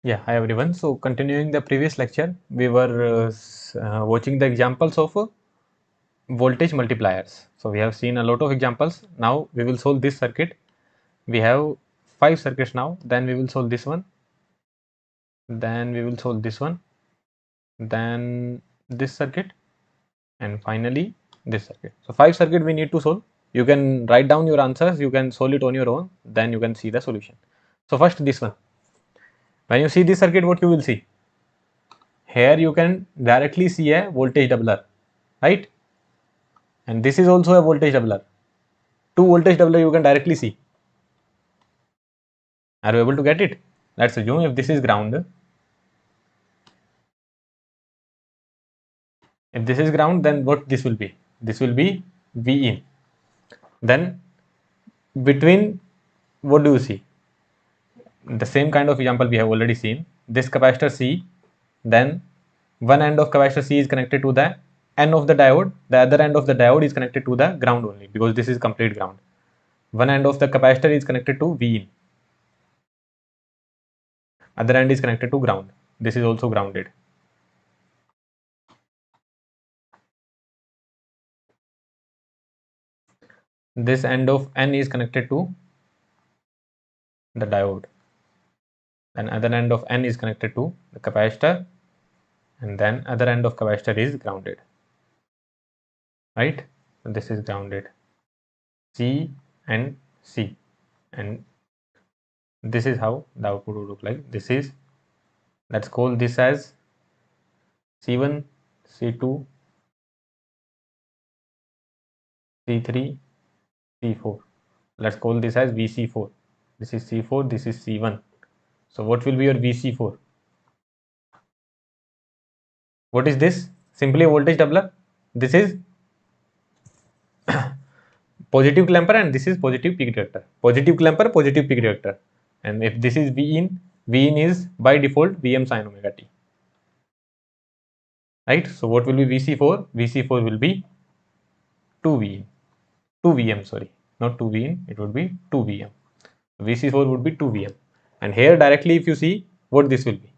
Yeah, hi everyone. So continuing the previous lecture, we were watching the examples of voltage multipliers. So we have seen a lot of examples. Now we will solve this circuit. We have 5 circuits now. Then we will solve this one. Then we will solve this one. Then this circuit, and finally this circuit. So 5 circuit we need to solve. You can write down your answers. You can solve it on your own. Then you can see the solution. So first this one. When you see this circuit, what you will see? Here you can directly see a voltage doubler, right? And this is also a voltage doubler. Two voltage doubler you can directly see. Are you able to get it? Let's assume if this is ground. If this is ground, then what this will be? This will be V in. Then between, what do you see? The same kind of example we have already seen. This capacitor C, then one end of capacitor C is connected to the N of the diode. The other end of the diode is connected to the ground only, because this is complete ground. One end of the capacitor is connected to V in. Other end is connected to ground. This is also grounded. This end of N is connected to the diode, and other end of N is connected to the capacitor, and then other end of capacitor is grounded, right? So this is grounded, C and C, and this is how the output would look like. This is, let's call this as C1, C2, C3, C4. Let's call this as VC4. This is C4, this is C1. So what will be your VC4? What is this? Simply a voltage doubler. This is positive clamper, and this is positive peak detector. Positive clamper, positive peak detector. And if this is V in is by default Vm sin omega t. Right? So what will be VC4? VC4 will be 2V in. 2Vm, sorry. Not 2V in, it would be 2Vm. VC4 would be 2Vm. And here directly if you see what this will be.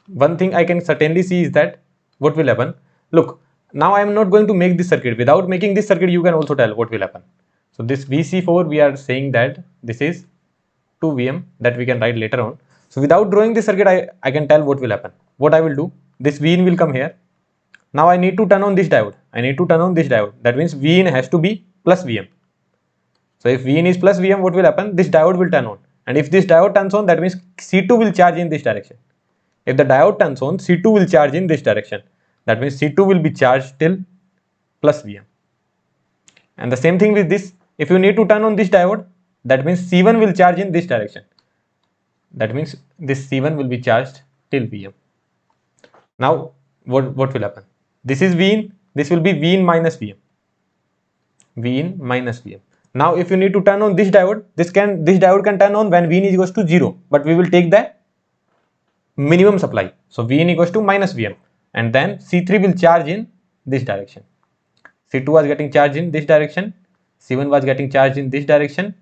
One thing I can certainly see is that what will happen. Look, now I am not going to make this circuit. Without making this circuit, you can also tell what will happen. So this VC4, we are saying that this is 2Vm, that we can write later on. So without drawing this circuit, I can tell what will happen. What I will do, this V in will come here. Now I need to turn on this diode. I need to turn on this diode. That means V in has to be plus Vm. So if V in is plus Vm, what will happen? This diode will turn on. And if this diode turns on, that means C2 will charge in this direction. If the diode turns on, C2 will charge in this direction. That means C2 will be charged till plus Vm. And the same thing with this. If you need to turn on this diode, that means C1 will charge in this direction. That means this C1 will be charged till Vm. Now, what will happen? This is V in. This will be V in minus Vm. V in minus Vm. Now, if you need to turn on this diode, this diode can turn on when V in is equals to 0. But we will take the minimum supply. So V in equals to minus Vm, and then C3 will charge in this direction. C2 was getting charged in this direction, C1 was getting charged in this direction,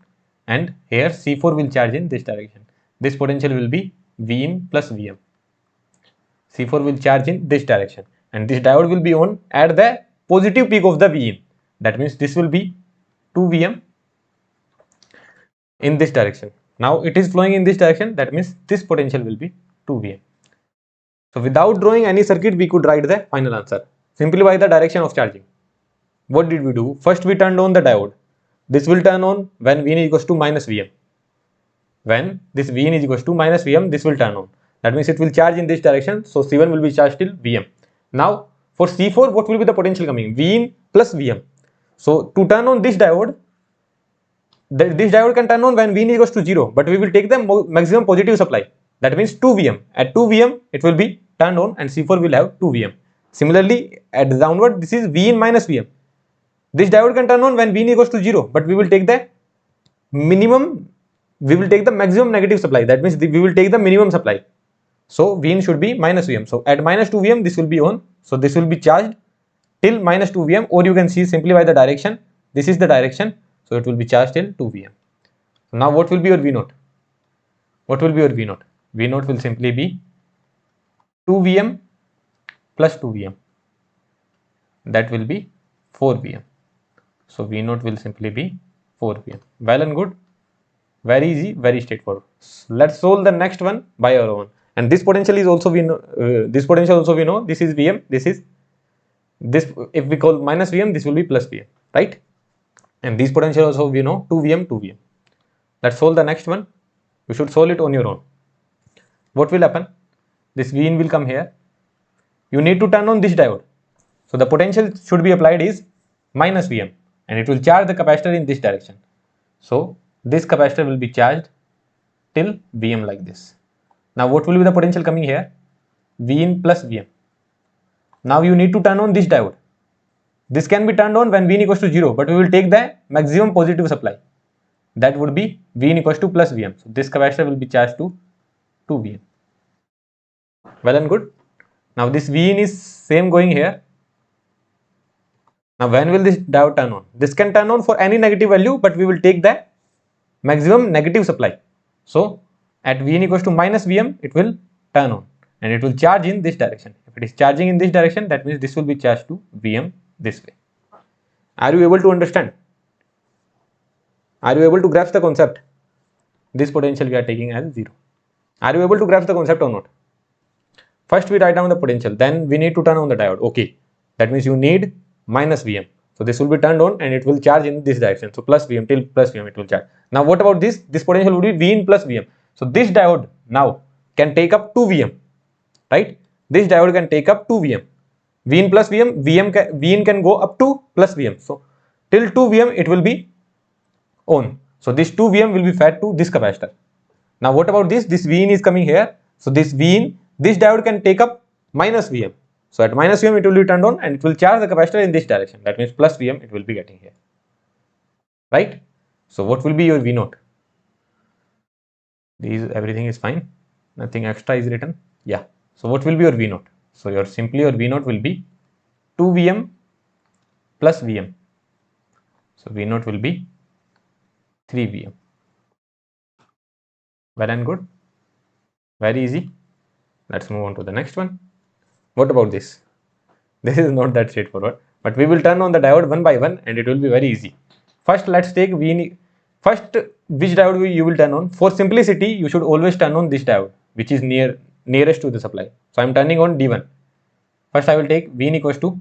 and here C4 will charge in this direction. This potential will be V in plus Vm. C4 will charge in this direction, and this diode will be on at the positive peak of the V in. That means this will be 2 Vm in this direction. Now it is flowing in this direction. That means this potential will be 2 Vm. So without drawing any circuit, we could write the final answer simply by the direction of charging. What did we do? First we turned on the diode. This will turn on when Vn is equals to minus Vm. When this Vn is equals to minus Vm, this will turn on. That means it will charge in this direction. So C1 will be charged till Vm. Now for C4, what will be the potential coming? Vn plus Vm. So to turn on this diode, this diode can turn on when Vn is equals to 0. But we will take the maximum positive supply. That means 2 Vm. At 2 Vm, it will be turned on, and C4 will have 2 Vm. Similarly, at the downward, this is V in minus Vm. This diode can turn on when V equals to 0, but we will take the minimum, we will take the maximum negative supply. That means we will take the minimum supply. So V in should be minus Vm. So at minus 2 Vm, this will be on. So this will be charged till minus 2 Vm, or you can see simply by the direction. This is the direction. So it will be charged till 2 Vm. Now what will be your V0? What will be your V0? V naught will simply be 2Vm plus 2Vm. That will be 4Vm. So V naught will simply be 4Vm. Well and good. Very easy, very straightforward. Let's solve the next one by our own. And this potential is also we know. This potential also we know. This is Vm. This is this. If we call minus Vm, this will be plus Vm, right? And this potential also we know 2Vm, 2Vm. Let's solve the next one. You should solve it on your own. What will happen? This Vin will come here. You need to turn on this diode. So the potential should be applied is minus Vm, and it will charge the capacitor in this direction. So this capacitor will be charged till Vm like this. Now what will be the potential coming here? Vin plus Vm. Now you need to turn on this diode. This can be turned on when Vin equals to 0, but we will take the maximum positive supply. That would be Vin equals to plus Vm. So this capacitor will be charged to 2Vm. Well and good. Now this Vin is same going here. Now when will this diode turn on? This can turn on for any negative value, but we will take the maximum negative supply. So at Vn equals to minus Vm, it will turn on and it will charge in this direction. If it is charging in this direction, that means this will be charged to Vm this way. Are you able to understand? Are you able to grasp the concept? This potential we are taking as 0. Are you able to grasp the concept or not? First we write down the potential, then we need to turn on the diode. Okay, that means you need minus Vm. So this will be turned on and it will charge in this direction. So plus Vm, till plus Vm it will charge. Now what about this? This potential would be Vin plus Vm. So this diode now can take up 2 Vm, right? This diode can take up 2 Vm. Vin plus Vm, Vin can go up to plus Vm. So till 2 Vm it will be on. So this 2 Vm will be fed to this capacitor. Now what about this? This Vin is coming here. So this Vin, this diode can take up minus Vm. So at minus Vm it will be turned on and it will charge the capacitor in this direction. That means plus Vm it will be getting here, right? So what will be your V naught? Everything is fine. Nothing extra is written. Yeah. So what will be your V naught? So your V naught will be 2 Vm plus Vm. So V naught will be 3 Vm. Well and good. Very easy. Let's move on to the next one. What about this? This is not that straightforward, but we will turn on the diode one by one and it will be very easy. First, let's take first which diode you will turn on. For simplicity, you should always turn on this diode, which is nearest to the supply. So I am turning on D1. First, I will take Vin equals to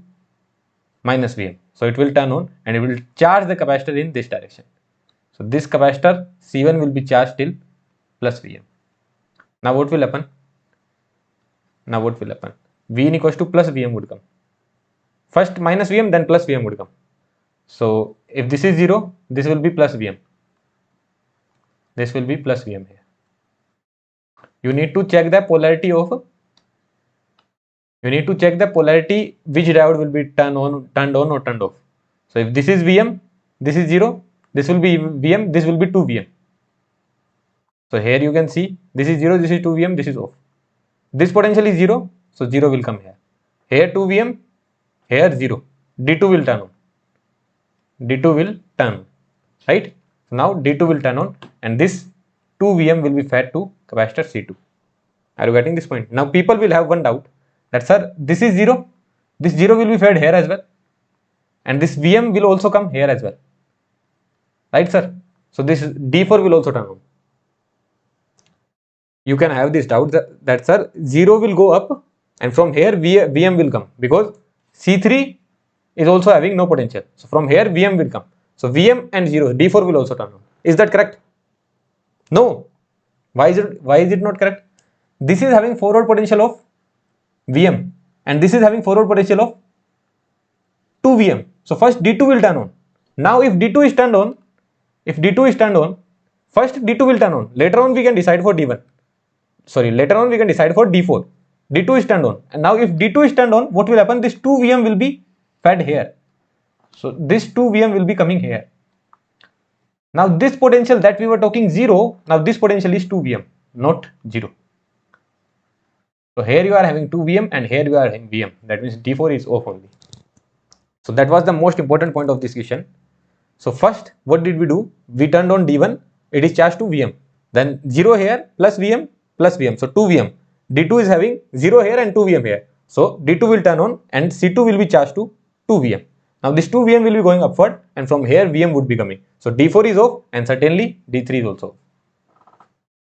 minus Vm. So it will turn on and it will charge the capacitor in this direction. So this capacitor C1 will be charged till plus Vm. Now what will happen? Vn equals to plus Vm would come. First minus Vm, then plus Vm would come. So if this is 0, this will be plus Vm. This will be plus Vm here. You need to check the polarity of. Which diode will be turned on or turned off. So if this is Vm, this is 0, this will be Vm, this will be 2 Vm. So here you can see this is 0, this is 2 Vm, this is off. This potential is 0, so 0 will come here. Here 2 Vm, here 0. D2 will turn on. Right? So now D2 will turn on and this 2 Vm will be fed to capacitor C2. Are you getting this point? Now people will have one doubt that sir, this is 0. This 0 will be fed here as well. And this Vm will also come here as well. Right, sir? So this D4 will also turn on. You can have this doubt that sir, 0 will go up and from here Vm will come because C3 is also having no potential. So from here Vm will come. So Vm and 0, D4 will also turn on. Is that correct? No. Why is it not correct? This is having forward potential of Vm and this is having forward potential of 2 Vm. So first D2 will turn on. Now if D2 is turned on, first D2 will turn on. Later on we can decide for D1. Later on we can decide for D4. D2 is turned on. And now if D2 is turned on, what will happen? This 2 Vm will be fed here. So this 2 Vm will be coming here. Now this potential that we were talking 0, now this potential is 2 Vm, not 0. So here you are having 2 Vm and here you are having Vm. That means D4 is off only. So that was the most important point of this question. So first, what did we do? We turned on D1, it is charged to Vm. Then 0 here plus Vm plus Vm. So 2 Vm. D2 is having 0 here and 2 Vm here. So D2 will turn on and C2 will be charged to 2 Vm. Now this 2 Vm will be going upward and from here Vm would be coming. So D4 is off and certainly D3 is also off.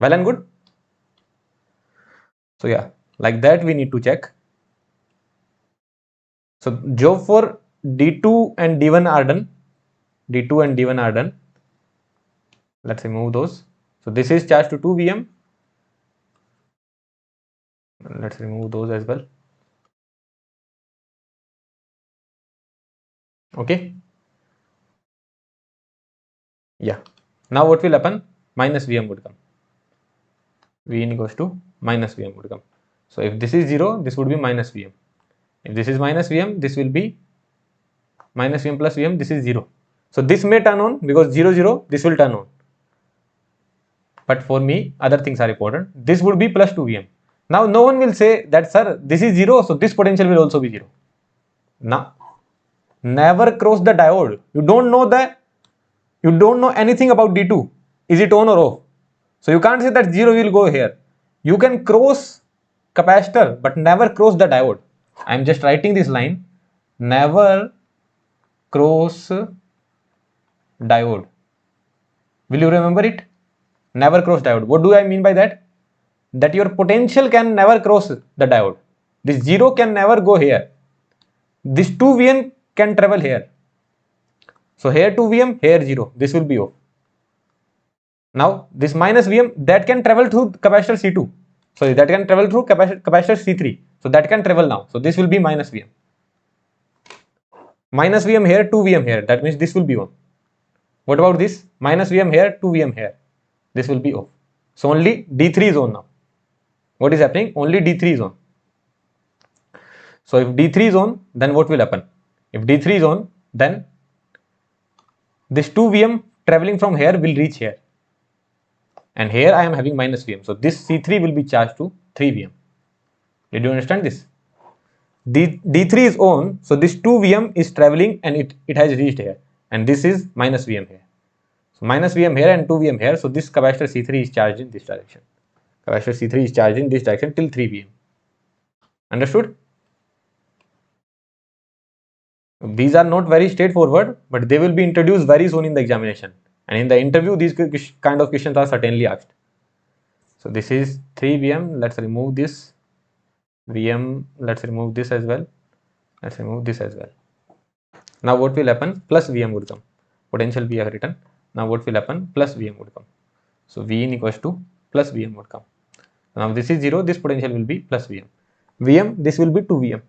Well and good. So yeah, like that we need to check. So job for D2 and D1 are done. D2 and D1 are done. Let's remove those. So this is charged to 2 Vm. Let's remove those as well. Okay. Yeah. Now what will happen? Minus Vm would come. Vn equals to minus Vm would come. So if this is 0, this would be minus Vm. If this is minus Vm, this will be minus Vm plus Vm, this is 0. So this may turn on because 0, 0, this will turn on. But for me, other things are important. This would be plus 2 Vm. Now no one will say that, sir, this is 0, so this potential will also be 0. Now, never cross the diode. You don't know anything about D2. Is it on or off? So you can't say that 0 will go here. You can cross capacitor, but never cross the diode. I am just writing this line. Never cross diode. Will you remember it? Never cross diode. What do I mean by that? That your potential can never cross the diode. This 0 can never go here. This 2 Vm can travel here. So here 2 Vm, here 0. This will be off. Now this minus Vm, that can travel through capacitor C2. Sorry, that can travel through capacitor C3. So that can travel now. So this will be minus Vm. Minus Vm here, 2 Vm here. That means this will be on. What about this? Minus Vm here, 2 Vm here. This will be off. So only D3 is on now. What is happening? Only D3 is on. So if D3 is on, then what will happen? If D3 is on, then this 2 Vm traveling from here will reach here. And here I am having minus Vm. So this C3 will be charged to 3 Vm. Did you understand this? D3 is on. So this 2 Vm is traveling and it has reached here. And this is minus Vm here. So minus Vm here and 2 Vm here. So this capacitor C3 is charged in this direction. Capacitor C3 is charged in this direction till 3 Vm. Understood? These are not very straightforward, but they will be introduced very soon in the examination. And in the interview, these kind of questions are certainly asked. So this is 3 Vm. Let's remove this Vm. Let's remove this as well. Let's remove this as well. Now what will happen? Plus Vm would come. Potential we have written. Now what will happen? Plus Vm would come. So Vn equals to plus Vm would come. Now this is 0. This potential will be plus Vm. Vm, this will be 2 Vm.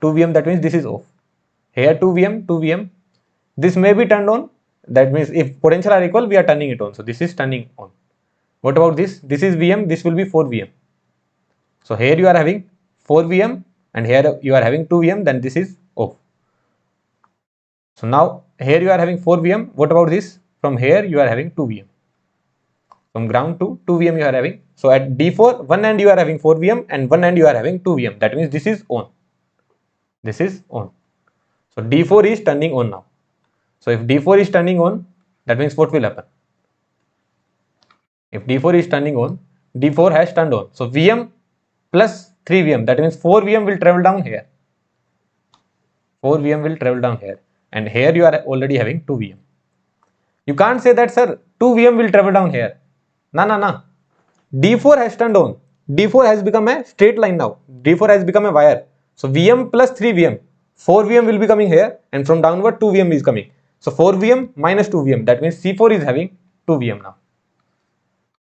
2 Vm, that means this is off. Here 2 Vm, 2 Vm. This may be turned on. That means if potential are equal, we are turning it on. So this is turning on. What about this? This is Vm. This will be 4 Vm. So here you are having 4 Vm and here you are having 2 Vm. Then this is off. So now here you are having 4 Vm. What about this? From here you are having 2 Vm. From ground to 2 Vm you are having. So at D4, one end you are having 4 Vm and one end you are having 2 Vm. That means this is on. This is on. So D4 is turning on now. So if D4 is turning on, that means what will happen? If D4 is turning on, D4 has turned on. So Vm plus 3 Vm, that means 4 Vm will travel down here. 4 Vm will travel down here. And here you are already having 2 Vm. You can't say that, sir, 2 Vm will travel down here. No. D4 has turned on. D4 has become a straight line now. D4 has become a wire. So Vm plus 3 Vm. 4 Vm will be coming here and from downward 2 Vm is coming. So 4 Vm minus 2 Vm. That means C4 is having 2 Vm now.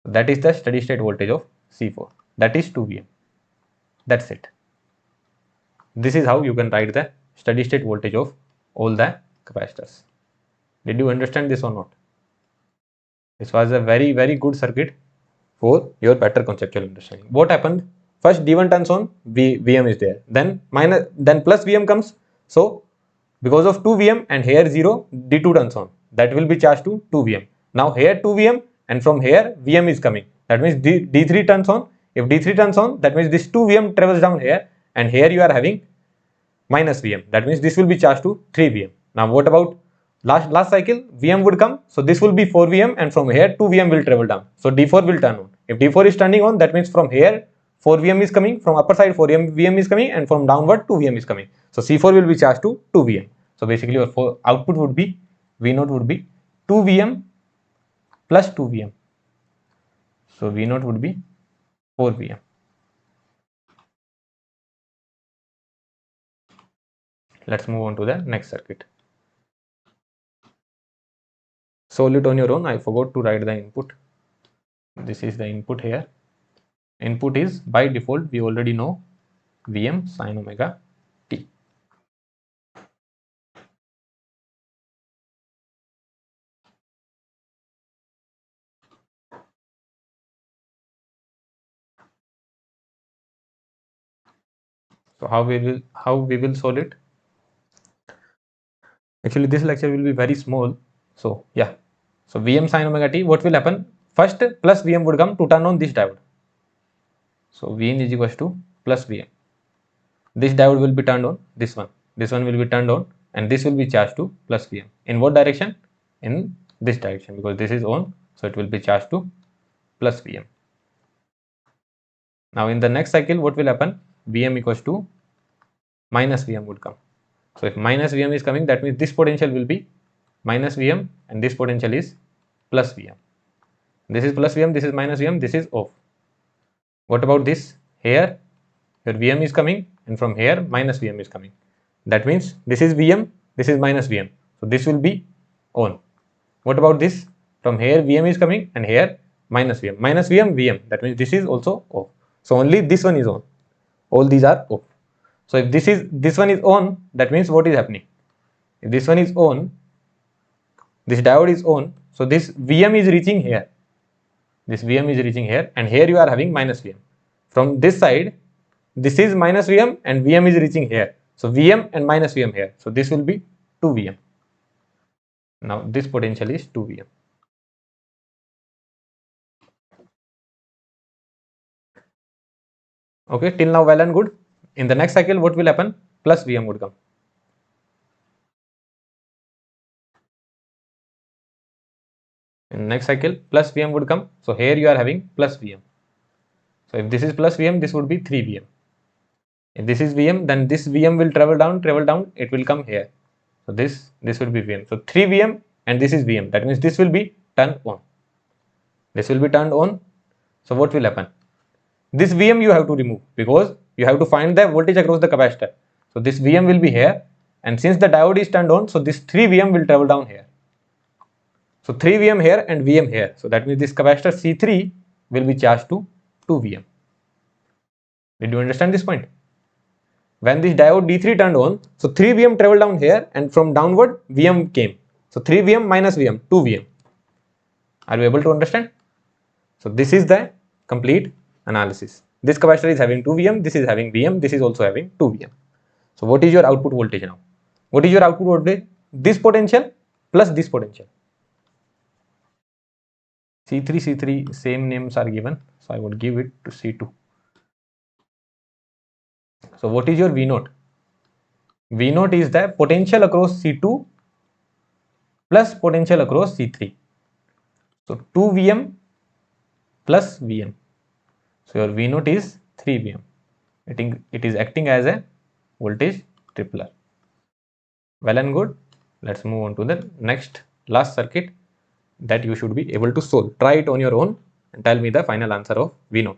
That is the steady state voltage of C4. That is 2 Vm. That's it. This is how you can write the steady state voltage of all the capacitors. Did you understand this or not? This was a very, very good circuit for your better conceptual understanding. What happened? First D1 turns on, Vm is there. Then plus Vm comes. So because of 2 Vm and here 0, D2 turns on. That will be charged to 2 Vm. Now here 2 Vm and from here Vm is coming. That means D3 turns on. If D3 turns on, that means this 2 Vm travels down here and here you are having minus Vm. That means this will be charged to 3 Vm. Now what about last cycle? Vm would come. So this will be 4 Vm and from here 2 Vm will travel down. So D4 will turn on. If D4 is turning on, that means from here 4 VM is coming, from upper side 4 VM is coming, and from downward 2 VM is coming. So C4 will be charged to 2 VM. So basically your output would be, V0 would be 2 VM plus 2 VM. So V0 would be 4 VM. Let's move on to the next circuit. Solve it on your own. I forgot to write the input. This is the input here. Input is, by default, we already know Vm sin omega t. So how we will solve it? Actually, this lecture will be very small. So yeah. So Vm sin omega t, what will happen? First plus Vm would come to turn on this diode. So Vn is equals to plus Vm. This diode will be turned on, this one will be turned on, and this will be charged to plus Vm. In what direction? In this direction, because this is on, so it will be charged to plus Vm. Now in the next cycle, what will happen? Vm equals to minus Vm would come. So if minus Vm is coming, that means this potential will be minus Vm, and this potential is plus Vm. This is plus Vm, this is minus Vm, this is off. What about this? Here Vm is coming, and from here minus Vm is coming. That means this is Vm, this is minus Vm. So this will be on. What about this? From here Vm is coming, and here minus Vm. Minus Vm, Vm. That means this is also off. So only this one is on. All these are off. So if this one is on, that means what is happening? If this one is on, this diode is on, so this Vm is reaching here. This Vm is reaching here, and here you are having minus Vm. From this side, this is minus Vm, and Vm is reaching here. So Vm and minus Vm here. So this will be 2 Vm. Now this potential is 2 Vm. Okay, till now well and good. In the next cycle, what will happen? Plus Vm would come. In next cycle, plus Vm would come. So here you are having plus Vm. So if this is plus Vm, this would be 3 Vm. If this is Vm, then this Vm will travel down, it will come here. So this will be Vm. So 3 Vm, and this is Vm. That means this will be turned on. This will be turned on. So what will happen? This Vm you have to remove, because you have to find the voltage across the capacitor. So this Vm will be here, and since the diode is turned on, so this 3 Vm will travel down here. So 3 Vm here and Vm here. So that means this capacitor C3 will be charged to 2 Vm. Did you understand this point? When this diode D3 turned on, so 3 Vm traveled down here, and from downward Vm came. So 3 Vm minus Vm, 2 Vm. Are you able to understand? So this is the complete analysis. This capacitor is having 2 Vm, this is having Vm, this is also having 2 Vm. So what is your output voltage now? What is your output voltage? This potential plus this potential. C3, same names are given. So I would give it to C2. So what is your V0? V0 is the potential across C2 plus potential across C3. So 2 Vm plus Vm. So your V0 is 3 Vm. It is acting as a voltage tripler. Well and good. Let's move on to the last circuit that you should be able to solve. Try it on your own and tell me the final answer of V0.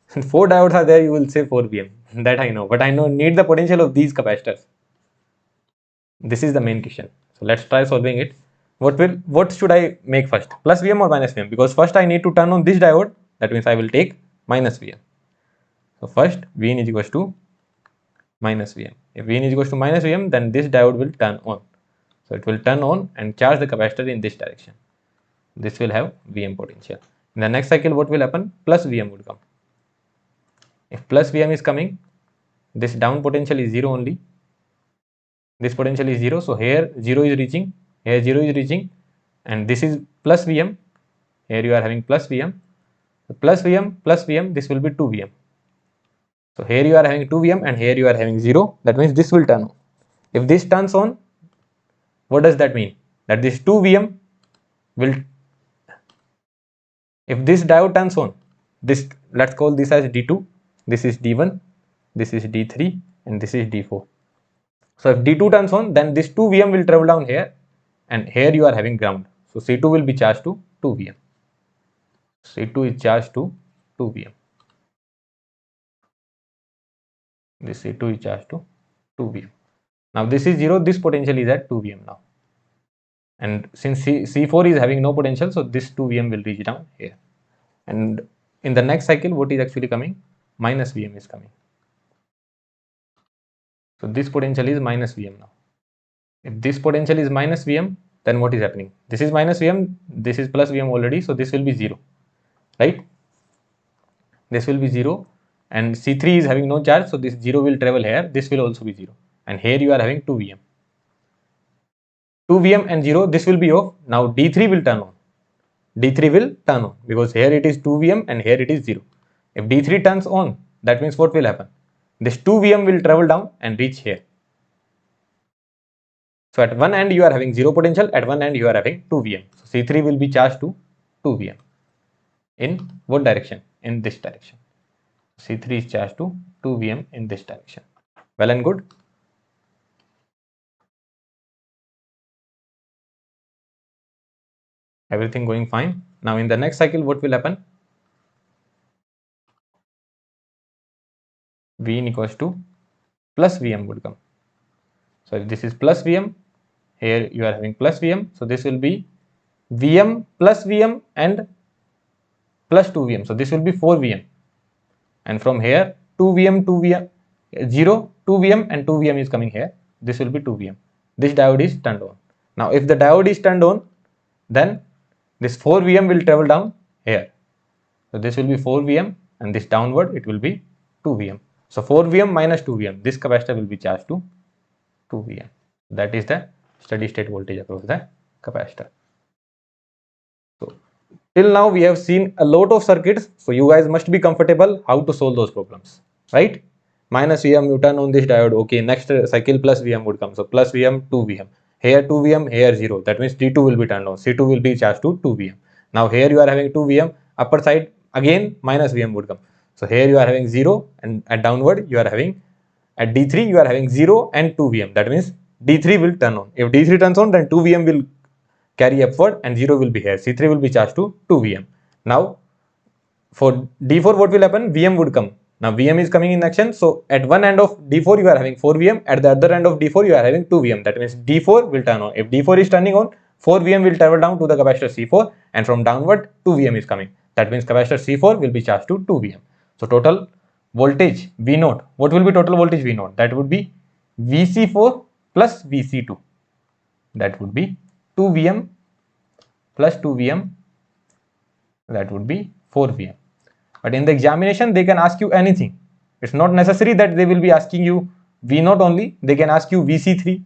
4 diodes are there, you will say 4 Vm. That I know, but I need the potential of these capacitors. This is the main question. So let's try solving it. What should I make first? Plus Vm or minus Vm? Because first I need to turn on this diode. That means I will take minus Vm. So first Vn is equals to minus Vm. If Vn is equals to minus Vm, then this diode will turn on. So it will turn on and charge the capacitor in this direction. This will have Vm potential. In the next cycle, what will happen? Plus Vm would come. If plus Vm is coming, this down potential is 0 only. This potential is 0. So here 0 is reaching, here 0 is reaching, and this is plus Vm. Here you are having plus Vm. So plus Vm, this will be 2 Vm. So here you are having 2 Vm, and here you are having 0. That means this will turn on. If this turns on, what does that mean? That this 2 Vm will If this diode turns on, this, let's call this as D2, this is D1, this is D3, and this is D4. So if D2 turns on, then this 2 Vm will travel down here, and here you are having ground. So C2 will be charged to 2 Vm. C2 is charged to 2 Vm. This C2 is charged to 2 Vm. Now this is 0, this potential is at 2 Vm now. And since C4 is having no potential, so this 2 Vm will reach down here. And in the next cycle, what is actually coming? Minus Vm is coming. So this potential is minus Vm now. If this potential is minus Vm, then what is happening? This is minus Vm, this is plus Vm already, so this will be 0, right? This will be 0, and C3 is having no charge, so this 0 will travel here, this will also be 0, and here you are having 2 Vm. 2 Vm and 0, this will be off. Now D3 will turn on. D3 will turn on because here it is 2 Vm and here it is 0. If D3 turns on, that means what will happen? This 2 Vm will travel down and reach here. So at one end you are having 0 potential, at one end you are having 2 Vm. So C3 will be charged to 2 Vm. In what direction? In this direction. C3 is charged to 2 Vm in this direction. Well and good. Everything going fine. Now in the next cycle, what will happen? Vin equals to plus Vm would come. So if this is plus Vm, here you are having plus Vm. So this will be Vm plus Vm and plus 2 Vm. So this will be 4 Vm. And from here 2 Vm, 2 Vm, 0, 2 Vm and 2 Vm is coming here. This will be 2 Vm. This diode is turned on. Now if the diode is turned on, then this 4 Vm will travel down here. So this will be 4 Vm and this downward it will be 2 Vm. So 4 Vm minus 2 Vm, this capacitor will be charged to 2 Vm. That is the steady state voltage across the capacitor. So till now we have seen a lot of circuits, so you guys must be comfortable how to solve those problems, right? Minus Vm, you turn on this diode, okay, next cycle plus Vm would come. So plus Vm, 2 Vm. Here 2 Vm, here 0. That means D2 will be turned on. C2 will be charged to 2 Vm. Now here you are having 2 Vm, upper side again minus Vm would come. So here you are having 0 and at downward you are having, at D3 you are having 0 and 2 Vm. That means D3 will turn on. If D3 turns on, then 2 Vm will carry upward and 0 will be here. C3 will be charged to 2 Vm. Now for D4 what will happen? Vm would come. Now Vm is coming in action. So at one end of D4 you are having 4 Vm. At the other end of D4 you are having 2 Vm. That means D4 will turn on. If D4 is turning on, 4 Vm will travel down to the capacitor C4 and from downward 2 Vm is coming. That means capacitor C4 will be charged to 2 Vm. So total voltage V0. What will be total voltage V0? That would be Vc4 plus Vc2. That would be 2 Vm plus 2 Vm. That would be 4 Vm. But in the examination, they can ask you anything. It's not necessary that they will be asking you V0 only. They can ask you Vc3.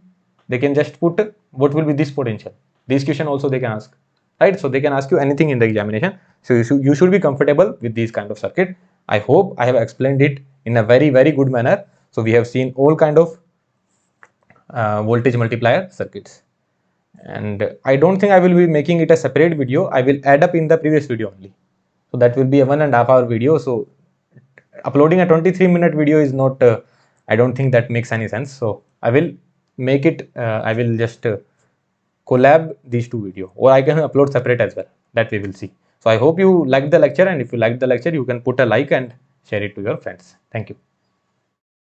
They can just put what will be this potential. This question also they can ask, right? So they can ask you anything in the examination. So you should be comfortable with these kind of circuit. I hope I have explained it in a very, very good manner. So we have seen all kind of voltage multiplier circuits. And I don't think I will be making it a separate video. I will add up in the previous video only. So that will be a 1.5 hour video. So uploading a 23-minute video is not, I don't think that makes any sense. So I will make it, I will just collab these two videos, or I can upload separate as well. That we will see. So I hope you liked the lecture, and if you liked the lecture, you can put a like and share it to your friends. Thank you.